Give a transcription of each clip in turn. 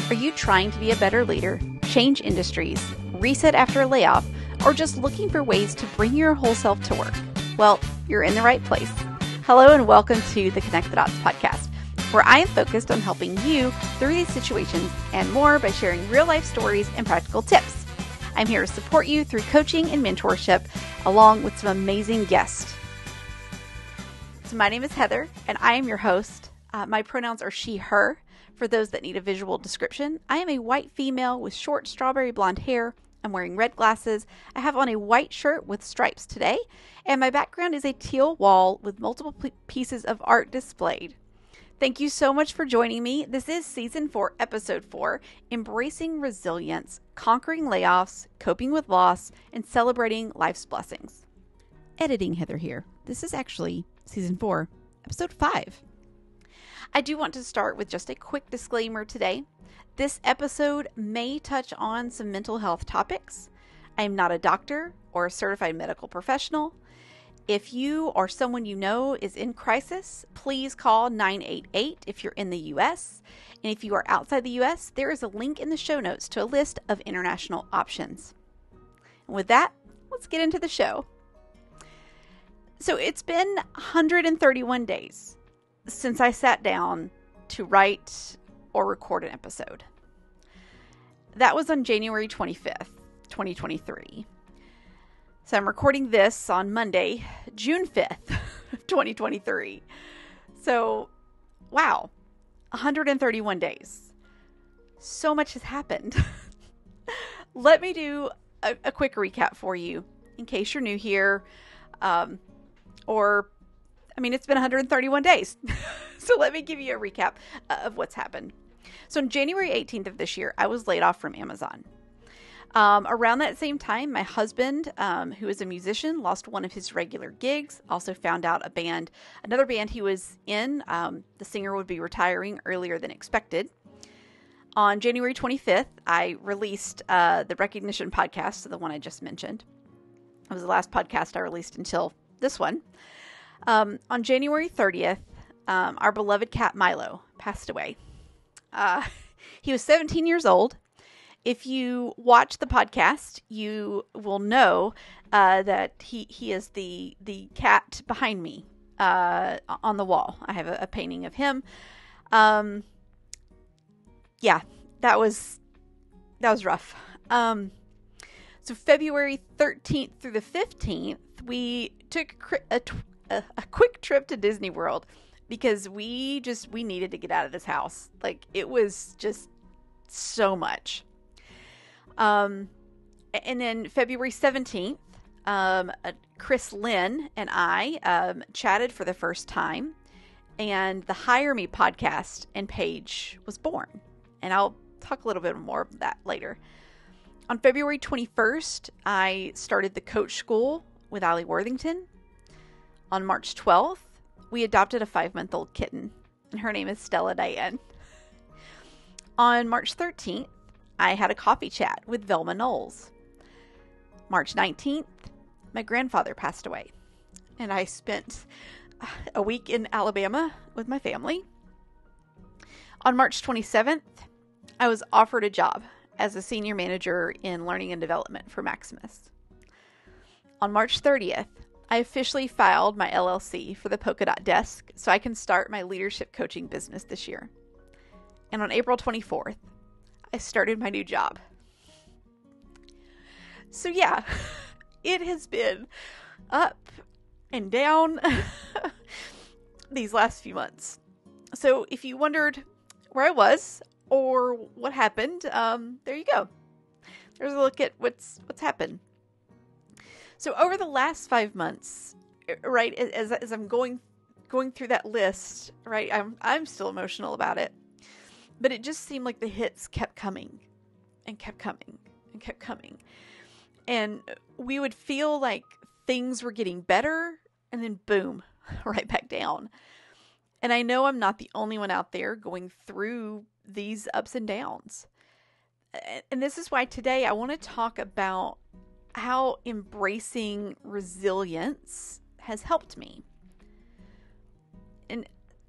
Are you trying to be a better leader, change industries, reset after a layoff, or just looking for ways to bring your whole self to work? Well, you're in the right place. Hello and welcome to the Connect the Dots podcast, where I am focused on helping you through these situations and more by sharing real life stories and practical tips. I'm here to support you through coaching and mentorship, along with some amazing guests. So my name is Heather, and I am your host. My pronouns are she, her. For those that need a visual description, I am a white female with short strawberry blonde hair. I'm wearing red glasses. I have on a white shirt with stripes today, and my background is a teal wall with multiple pieces of art displayed. Thank you so much for joining me. This is Season 4, Episode 4, Embracing Resilience, Conquering Layoffs, Coping with Loss, and Celebrating Life's Blessings. Editing Heather here. This is actually Season 4, Episode 5. I do want to start with just a quick disclaimer today. This episode may touch on some mental health topics. I am not a doctor or a certified medical professional. If you or someone you know is in crisis, please call 988 if you're in the U.S. And if you are outside the U.S., there is a link in the show notes to a list of international options. And with that, let's get into the show. So it's been 131 days since I sat down to write or record an episode. That was on January 25th, 2023. So I'm recording this on Monday, June 5th, 2023. So, wow, 131 days. So much has happened. Let me do a quick recap for you in case you're new here, it's been 131 days. So let me give you a recap of what's happened. So on January 18th of this year, I was laid off from Amazon. Around that same time, my husband, who is a musician, lost one of his regular gigs. Also found out another band he was in, the singer would be retiring earlier than expected. On January 25th, I released the Recognition podcast, so the one I just mentioned. It was the last podcast I released until this one. On January 30th, our beloved cat Milo passed away. He was 17 years old. If you watch the podcast, you will know that he is the cat behind me on the wall. I have a painting of him. That was rough. So February 13th through the 15th, we took a quick trip to Disney World because we needed to get out of this house. Like, it was just so much. And then February 17th, Chris Lynn and I chatted for the first time, and the Hire Me podcast and page was born. And I'll talk a little bit more of that later. On February 21st, I started the coach school with Allie Worthington. On March 12th, we adopted a 5-month-old kitten, and her name is Stella Diane. On March 13th, I had a coffee chat with Velma Knowles. March 19th, my grandfather passed away, and I spent a week in Alabama with my family. On March 27th, I was offered a job as a senior manager in learning and development for Maximus. On March 30th, I officially filed my LLC for the Polka Dot Desk so I can start my leadership coaching business this year. And on April 24th, I started my new job. So yeah, it has been up and down these last few months. So if you wondered where I was or what happened, there you go. There's a look at what's happened. So over the last 5 months, right, as I'm going through that list, right, I'm still emotional about it. But it just seemed like the hits kept coming and kept coming and kept coming. And we would feel like things were getting better and then boom, right back down. And I know I'm not the only one out there going through these ups and downs. And this is why today I want to talk about how embracing resilience has helped me. And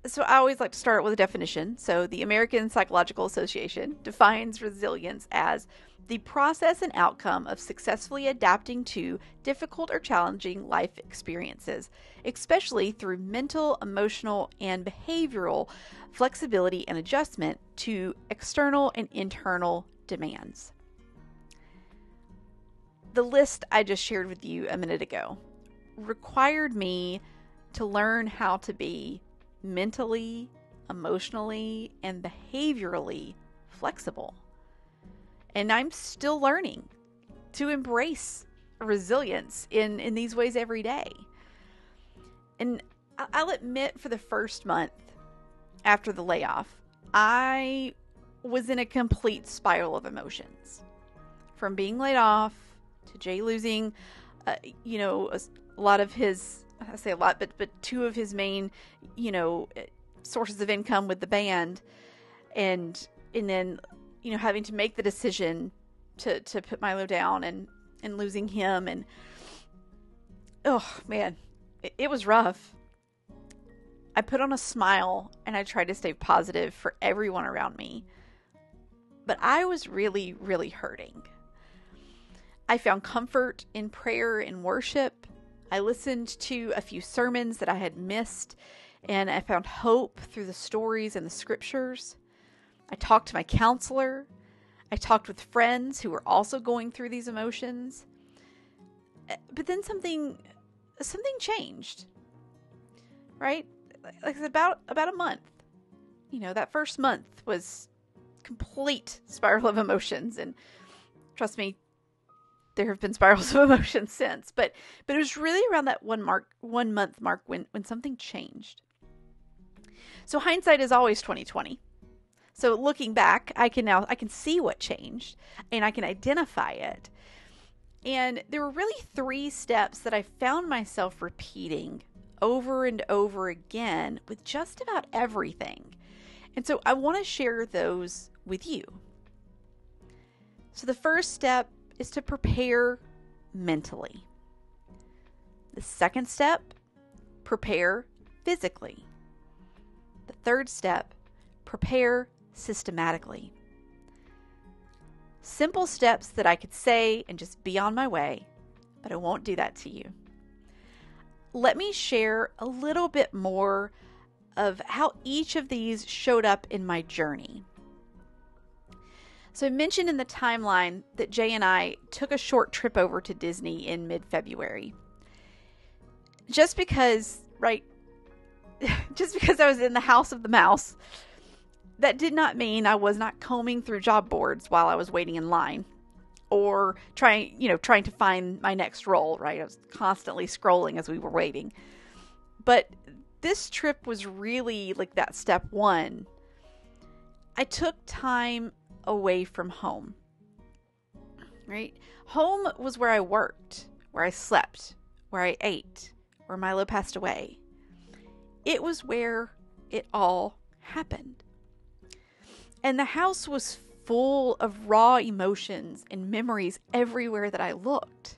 So I always like to start with a definition. So the American Psychological Association defines resilience as the process and outcome of successfully adapting to difficult or challenging life experiences, especially through mental, emotional, and behavioral flexibility and adjustment to external and internal demands. The list I just shared with you a minute ago required me to learn how to be mentally, emotionally, and behaviorally flexible. And I'm still learning to embrace resilience in these ways every day. And I'll admit, for the first month after the layoff, I was in a complete spiral of emotions. From being laid off to Jay losing, a lot of his, I say a lot, but two of his main, sources of income with the band, and then, having to make the decision to put Milo down and losing him. And, oh man, it was rough. I put on a smile and I tried to stay positive for everyone around me. But I was really, really hurting. I found comfort in prayer and worship. I listened to a few sermons that I had missed, and I found hope through the stories and the scriptures. I talked to my counselor. I talked with friends who were also going through these emotions. But then something changed, right? Like about a month. That first month was complete spiral of emotions, and trust me, there have been spirals of emotions since, but it was really around that 1 month mark when something changed. So hindsight is always 20/20. So looking back, I can see what changed, and I can identify it. And there were really 3 steps that I found myself repeating over and over again with just about everything. And so I want to share those with you. So the first step is to prepare mentally. The second step, prepare physically. The third step, prepare systematically. Simple steps that I could say and just be on my way, but I won't do that to you. Let me share a little bit more of how each of these showed up in my journey. So I mentioned in the timeline that Jay and I took a short trip over to Disney in mid-February. Just because I was in the house of the mouse, that did not mean I was not combing through job boards while I was waiting in line or trying to find my next role, right? I was constantly scrolling as we were waiting. But this trip was really like that step 1. I took time away from home, right? Home was where I worked, where I slept, where I ate, where Milo passed away. It was where it all happened. And the house was full of raw emotions and memories everywhere that I looked.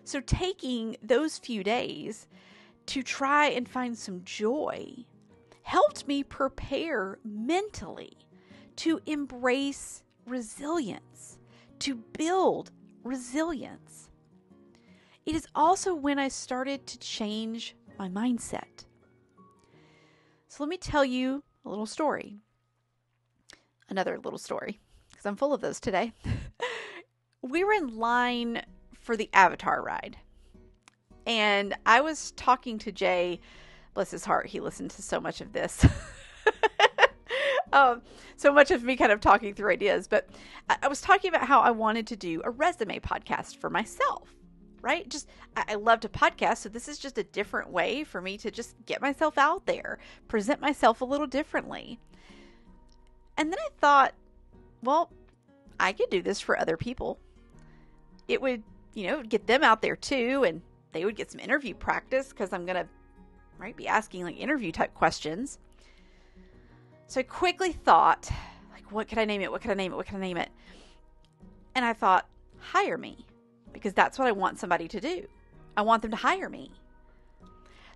So taking those few days to try and find some joy helped me prepare mentally to embrace resilience, to build resilience. It is also when I started to change my mindset. So let me tell you a little story. Another little story, because I'm full of those today. We were in line for the Avatar ride, and I was talking to Jay. Bless his heart, he listened to so much of this. So much of me kind of talking through ideas, but I was talking about how I wanted to do a resume podcast for myself, right? I love to podcast, so this is just a different way for me to just get myself out there, present myself a little differently. And then I thought, well, I could do this for other people. It would, get them out there too, and they would get some interview practice because I'm going to be asking like interview type questions. So I quickly thought, like, what could I name it? What could I name it? What could I name it? And I thought, hire me, because that's what I want somebody to do. I want them to hire me.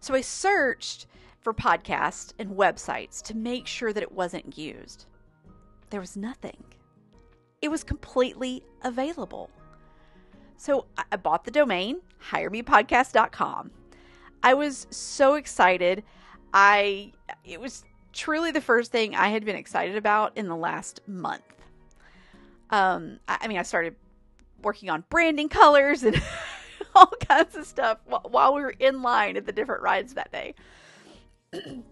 So I searched for podcasts and websites to make sure that it wasn't used. There was nothing. It was completely available. So I bought the domain, hiremepodcast.com. I was so excited. It was truly the first thing I had been excited about in the last month. I started working on branding colors and all kinds of stuff while we were in line at the different rides that day. And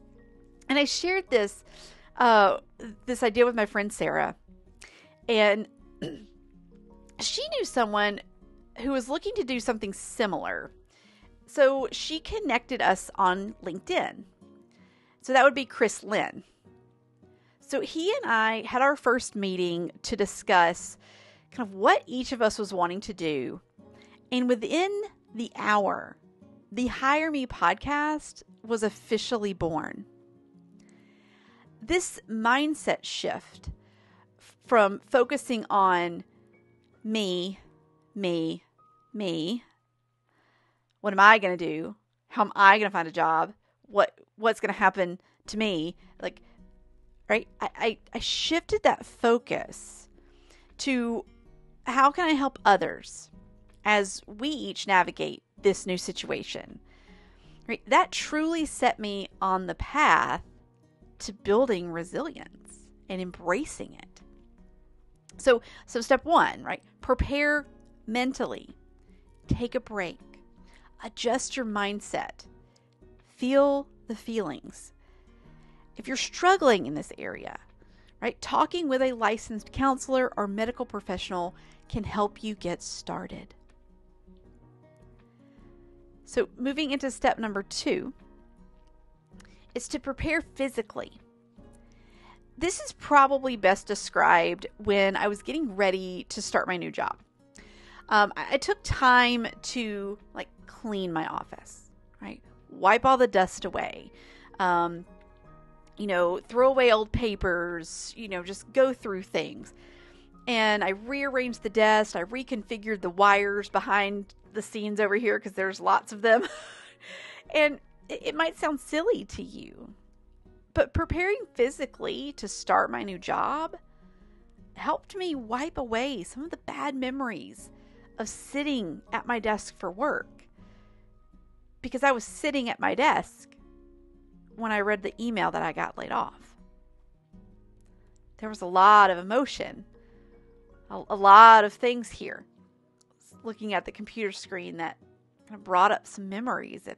I shared this idea with my friend Sarah, and she knew someone who was looking to do something similar. So she connected us on LinkedIn. So that would be Chris Lynn. So he and I had our first meeting to discuss kind of what each of us was wanting to do. And within the hour, the Hire Me podcast was officially born. This mindset shift from focusing on me, what am I going to do? How am I going to find a job? What's going to happen to me? Right? I shifted that focus to how can I help others as we each navigate this new situation? Right? That truly set me on the path to building resilience and embracing it. So step one, right? Prepare mentally. Take a break. Adjust your mindset. Feel the feelings. If you're struggling in this area, right, talking with a licensed counselor or medical professional can help you get started. So moving into step number 2 is to prepare physically. This is probably best described when I was getting ready to start my new job. I took time to clean my office, right? Wipe all the dust away, throw away old papers, just go through things. And I rearranged the desk. I reconfigured the wires behind the scenes over here because there's lots of them. And it might sound silly to you, but preparing physically to start my new job helped me wipe away some of the bad memories of sitting at my desk for work, because I was sitting at my desk when I read the email that I got laid off. There was a lot of emotion, a lot of things here. Looking at the computer screen that kind of brought up some memories, and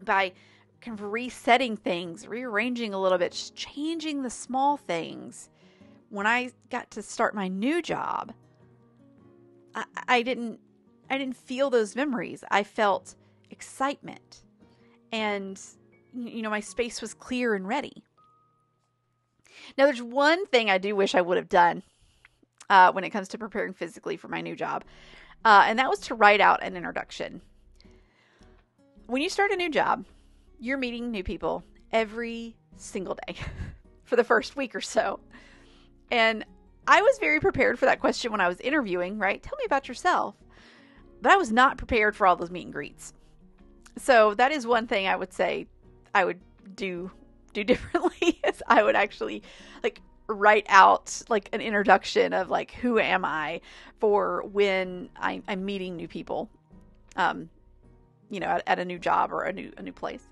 by kind of resetting things, rearranging a little bit, just changing the small things. When I got to start my new job, I didn't feel those memories. I felt excitement, and my space was clear and ready. Now, there's one thing I do wish I would have done when it comes to preparing physically for my new job, and that was to write out an introduction. When you start a new job, you're meeting new people every single day for the first week or so. And I was very prepared for that question when I was interviewing, right? Tell me about yourself. But I was not prepared for all those meet and greets. So that is one thing I would say I would do differently, is I would actually write out an introduction of who am I for when I'm meeting new people, at a new job or a new place.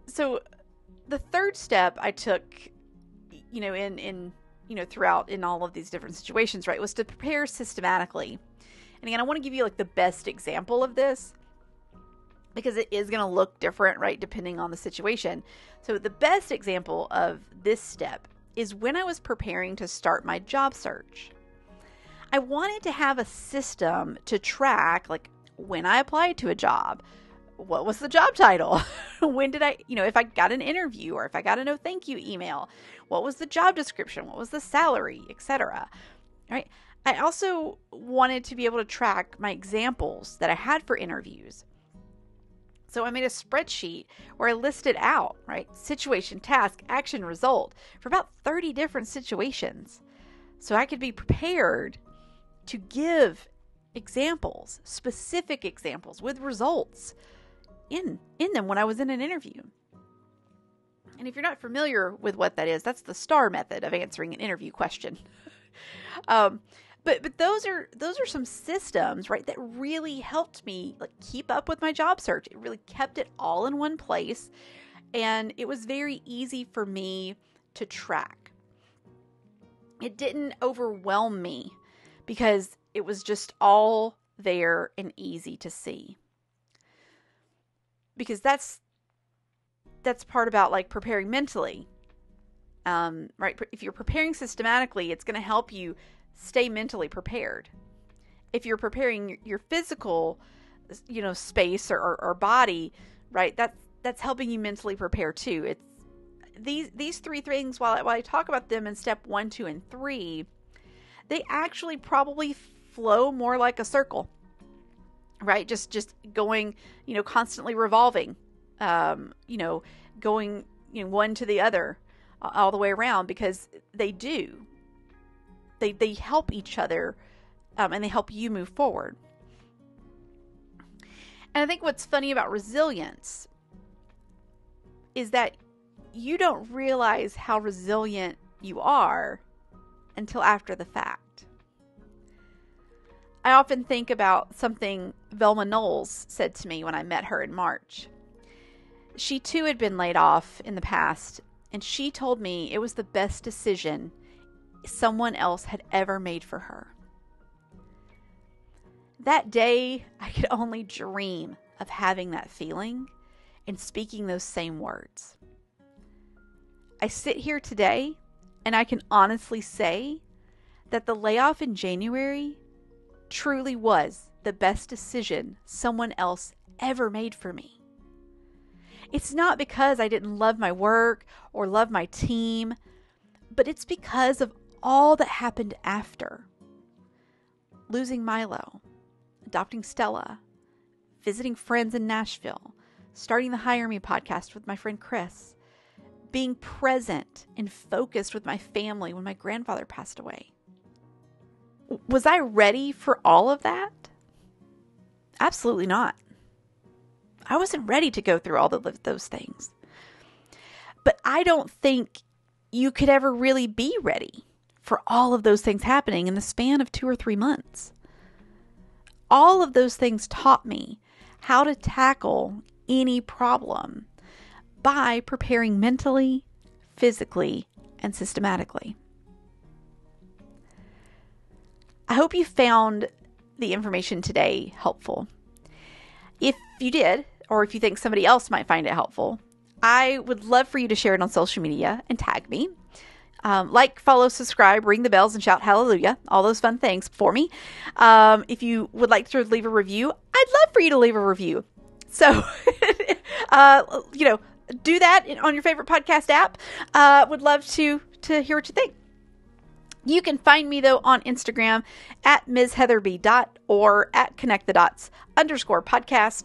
So the third step I took, throughout in all of these different situations, right, was to prepare systematically. And again, I want to give you the best example of this, because it is going to look different, right, depending on the situation. So the best example of this step is when I was preparing to start my job search. I wanted to have a system to track, when I applied to a job, what was the job title? When did I, if I got an interview or if I got a no thank you email, what was the job description? What was the salary, etc. Right? I also wanted to be able to track my examples that I had for interviews. So I made a spreadsheet where I listed out, right, situation, task, action, result for about 30 different situations. So I could be prepared to give examples, specific examples with results in them when I was in an interview. And if you're not familiar with what that is, that's the STAR method of answering an interview question. But those are some systems, right, that really helped me like keep up with my job search. It really kept it all in one place, and it was very easy for me to track. It didn't overwhelm me because it was just all there and easy to see. Because that's part about like preparing mentally, right? If you're preparing systematically, it's going to help you stay mentally prepared. If you're preparing your physical, space or body, right? That's helping you mentally prepare too. It's these three things. While I talk about them in step 1, 2, and 3, they actually probably flow more like a circle, right? Just going, constantly revolving, going, one to the other all the way around, because they do. They help each other, and they help you move forward. And I think what's funny about resilience is that you don't realize how resilient you are until after the fact. I often think about something Velma Knowles said to me when I met her in March. She too had been laid off in the past, and she told me it was the best decision someone else had ever made for her. That day, I could only dream of having that feeling and speaking those same words. I sit here today, and I can honestly say that the layoff in January truly was the best decision someone else ever made for me. It's not because I didn't love my work or love my team, but it's because of all that happened after. Losing Milo, adopting Stella, visiting friends in Nashville, starting the Hire Me podcast with my friend Chris, being present and focused with my family when my grandfather passed away. Was I ready for all of that? Absolutely not. I wasn't ready to go through all of those things. But I don't think you could ever really be ready for all of those things happening in the span of 2 or 3 months. All of those things taught me how to tackle any problem by preparing mentally, physically, and systematically. I hope you found the information today helpful. If you did, or if you think somebody else might find it helpful, I would love for you to share it on social media and tag me. Like, follow, subscribe, ring the bells, and shout hallelujah. All those fun things for me. If you would like to leave a review, I'd love for you to leave a review. So, do that on your favorite podcast app. Would love to hear what you think. You can find me, though, on Instagram at MsHeatherB. or at ConnectTheDots_podcast.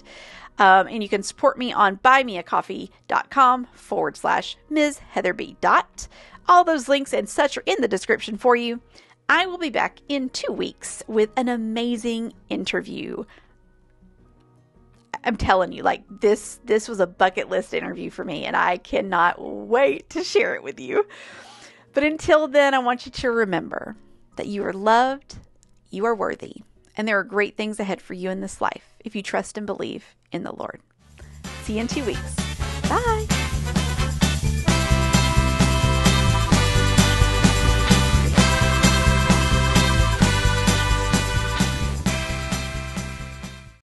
And you can support me on buymeacoffee.com/MsHeatherB. All those links and such are in the description for you. I will be back in 2 weeks with an amazing interview. I'm telling you, like, this was a bucket list interview for me, and I cannot wait to share it with you. But until then, I want you to remember that you are loved, you are worthy, and there are great things ahead for you in this life if you trust and believe in the Lord. See you in 2 weeks. Bye.